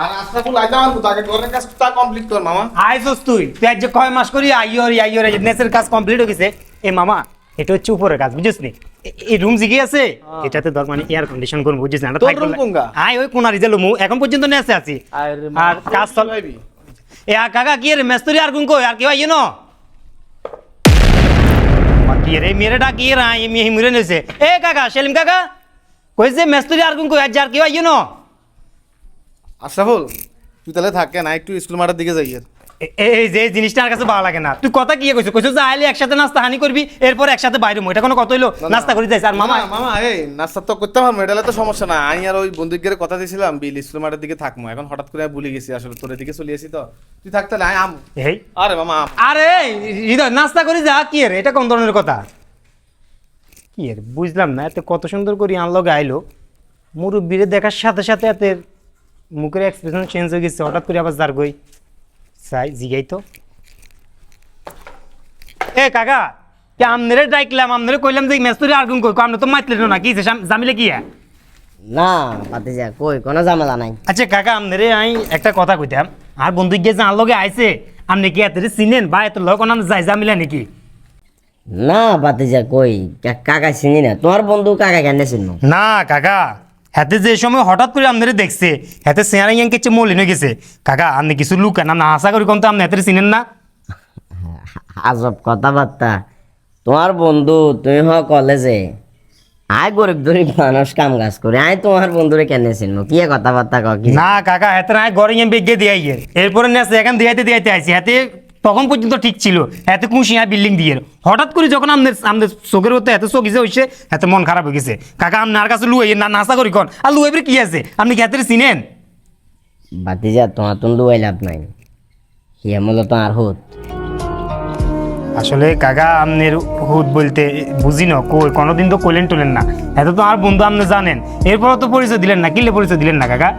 আর আশরাফুল আইতা আমার তাকে ঘরের কাজটা কমপ্লিট কর মামা। আইসস তুই আজ যে কয় মাস করি আইয়র নেসের কাজ কমপ্লিট হয়ে গেছে। এ মামা এটা হচ্ছে উপরের কাজ বুঝছিস নি? এই রুম জিগে আছে এটাতে ধর মানে এয়ার কন্ডিশন করব বুঝছিস না? তোর room কোনগা? ওই কোনারি যে লমু এখন পর্যন্ত নেসে আছি। আর কাজ চল এ কাকা কি রে মেস্তরি আর কোন কই আর কি আইনো কি রে মেরে ডাকি রাই মি হিমরে নেছে। এ কাকা সেলিম কাকা কইছে মেস্তরি আর কোন কই আজ আর কি আইনো? আশরাফুল তুই তাহলে থাকে না একটু স্কুল মাঠের দিকে যাই। এই যে জিনিসটা আর কাছে ভালো লাগে না। তুই কথা কি কইছিস যে আইলে একসাথে নাস্তা হানি করবি এরপর একসাথে বাইরে এটা কোনো কথা হইলো? নাস্তা করে যাইছ আর মামা মামা এই নাস্তা তো করতে পারবো, এটা তো সমস্যা না। আমি আর ওই বন্ধুকের কথা দিয়েছিলাম বিল স্কুল মাঠের দিকে থাকবো, এখন হঠাৎ করে ভুলে গেছি আসলে তোর দিকে চলে আসি তো তুই থাকতে না আম। এই আরে মামা আরে হৃদয় নাস্তা করে যা কি রে এটা কোন ধরনের কথা? কি রে বুঝলাম না এত কত সুন্দর করে আনলো গাইলো মুরব্বীরে দেখার সাথে সাথে এত মুখের এক্সপ্রেশন চেঞ্জ হয়ে গেছে হঠাৎ করে আবার যার গই চাই জিগাই তো। এ কাকা কে আমনেরে ডাইকলাম আমনেরে কইলাম যে মেস্তরি আর কোন কই আমনে তো মাইতলেন না কি জামিলে কি? না ভাতিজা কই কোনো ঝামেলা নাই। আচ্ছা কাকা আমনেরে আই একটা কথা কইতাম আর বন্ধু গিয়ে যার লগে আইছে আপনি কি এত চিনেন বা এত লগ নাম যাই জামিলা নাকি? না ভাতিজা কই কাকা চিনি না, তোমার বন্ধু কাকা কেন চিনো? না কাকা হাতে যে সময় হঠাৎ করে আপনারা দেখছে হাতে চেয়ারিং কিছু মলিন হয়ে গেছে কাকা আপনি কিছু লুকান আপনি আশা করি কোন তো আপনি হাতে চিনেন না। আজব কথাবার্তা, তোমার বন্ধু তুমি হ কলেজে আয় গরিব গরিব মানুষ কাম কাজ করে আয় তোমার বন্ধুরে কেন চিনবো? কি কথাবার্তা কি? না কাকা হাতে আয় গড়ে বেগে দিয়ে এরপরে নেছে এখন দিয়াইতে আইছি হাতে তখন পর্যন্ত ঠিক ছিল এত কুশিয়া বিল্ডিং দিয়ে হঠাৎ করে যখন আমাদের চোখের মধ্যে এত চোখ ইসে হয়েছে এত মন খারাপ হয়ে গেছে কাকা আপনার কাছে লুয়ে না নাশা করি কন আর লুয়ে কি আছে আপনি কি হাতের চিনেন? ভাতিজা তোমার তো লুয়াই লাভ নাই, হিয়া মূলত আর হুত। আসলে কাকা আপনার হুদ বলতে বুঝি না কই কোনোদিন তো কইলেন টুলেন না এত তো আর বন্ধু আপনি জানেন এরপরও তো পরিচয় দিলেন না কিলে পরিচয় দিলেন না কাকা?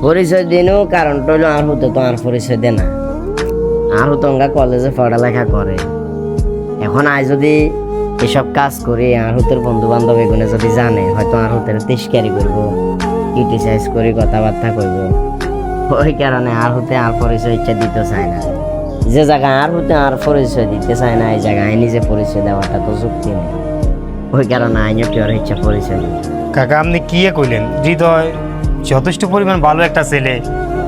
পরিচয় দিনও কারণ টইলো আর হুতে তো আর পরিচয় দে না, আরও তোমরা কলেজে পড়ালেখা করে এখন আয় যদি এসব কাজ করি আর হুতের বন্ধু বান্ধব এগুলো যদি জানে হয়তো আর হুতের তিস্কারি করবো ক্রিটিসাইজ করি কথাবার্তা করব, ওই কারণে আর হুতে আর পরিচয় ইচ্ছা দিতে চায় না। যে জায়গায় আর হুতে আর পরিচয় দিতে চায় না এই জায়গায় নিজে পরিচয় দেওয়াটা তো যুক্তি নেই, ওই কারণে আইনও কেউ ইচ্ছা পরিচয় দিই। কাকা আপনি কি কইলেন হৃদয় যথেষ্ট পরিমাণ ভালো একটা ছেলে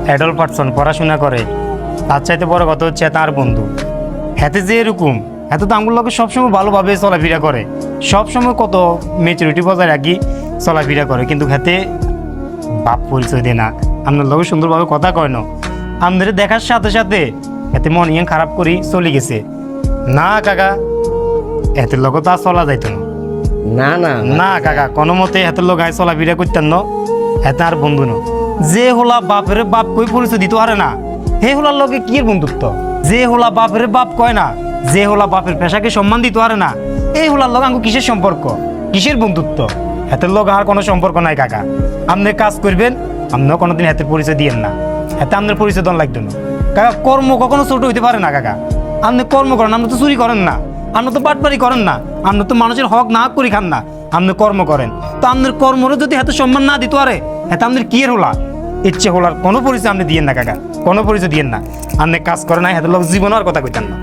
অ্যাডাল্ট পার্সন পড়াশোনা করে তার চাইতে বড় কথা হচ্ছে তার বন্ধু হাতে যে এরকম এত তো আঙ্গুল লোকে সবসময় ভালোভাবে চলাফেরা করে সবসময় কত ম্যাচুরিটি বজায় রাখি চলাফেরা করে কিন্তু হাতে বাপ পরিচয় দেয় না আপনার লোকে সুন্দরভাবে কথা কয় না আমাদের দেখার সাথে সাথে এতে মন ইয়ে খারাপ করি চলে গেছে। না কাকা এতের লোক তো আর চলা যাইত না না না কাকা কোনো মতে হাতের লোক আয় চলাফেরা করতেন না হাতে আর বন্ধু না যে হলা বাপের বাপ কই পরিচয় দিতে পারে না হে হোলার লোকে কি বন্ধুত্ব? যে হোলা বাপের বাপ কয় না যে হোলা বাপের পেশাকে সম্মান দিতে পারে না এই হোলার লোক আঙ্গু কিসের সম্পর্ক কিসের বন্ধুত্ব? হাতের লোক আর কোনো সম্পর্ক নাই কাকা আপনি কাজ করবেন আপনিও কোনোদিন হাতের পরিচয় দিয়েন না হাতে আপনার পরিচয় দন লাগতো না কাকা কর্ম কখনো ছোট হইতে পারে না কাকা আপনি কর্ম করেন আপনি তো চুরি করেন না আপনি তো বাটপারি করেন না আপনি তো মানুষের হক না করি খান না আপনি কর্ম করেন তো আপনার কর্মরে যদি হাতে সম্মান না দিতে পারে হাতে আপনার কি এর হোলা ইচ্ছে হলার কোনো পরিচয় আপনি দিয়েন না কাকা কোনো পরিচয় দিয়েন না আপনি কাজ করেন না হাতের লোক জীবন আর কথা কইতেন না।